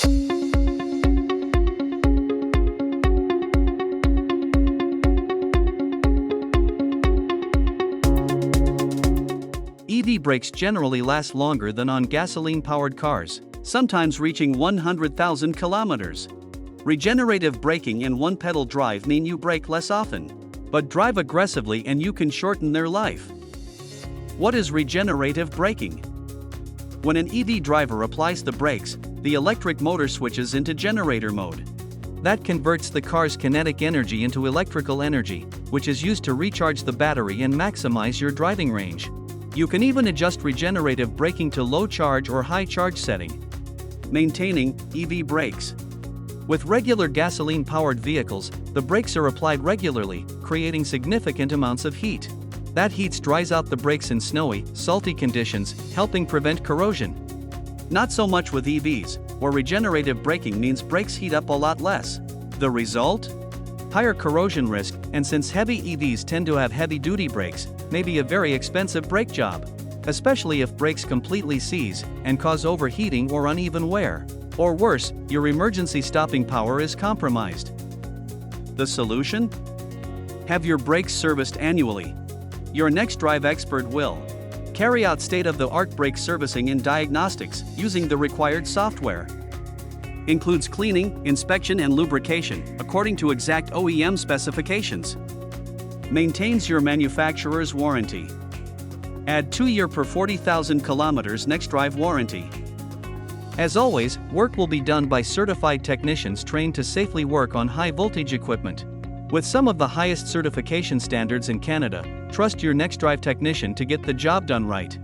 EV brakes generally last longer than on gasoline-powered cars, sometimes reaching 100,000 kilometers. Regenerative braking and one-pedal drive mean you brake less often, but drive aggressively and you can shorten their life. What is regenerative braking? When an EV driver applies the brakes, the electric motor switches into generator mode. That converts the car's kinetic energy into electrical energy, which is used to recharge the battery and maximize your driving range. You can even adjust regenerative braking to low charge or high charge setting. Maintaining EV brakes. With regular gasoline-powered vehicles, the brakes are applied regularly, creating significant amounts of heat. That heat dries out the brakes in snowy, salty conditions, helping prevent corrosion. Not so much with EVs, where regenerative braking means brakes heat up a lot less. The result? Higher corrosion risk, and since heavy EVs tend to have heavy-duty brakes, may be a very expensive brake job, especially if brakes completely seize and cause overheating or uneven wear. Or worse, your emergency stopping power is compromised. The solution? Have your brakes serviced annually. Your NexDrive expert will carry out state-of-the-art brake servicing and diagnostics using the required software. Includes cleaning, inspection and lubrication according to exact OEM specifications. Maintains your manufacturer's warranty. Add 2-year per 40,000 kilometers NexDrive warranty. As always, work will be done by certified technicians trained to safely work on high-voltage equipment. With some of the highest certification standards in Canada, trust your NexDrive technician to get the job done right.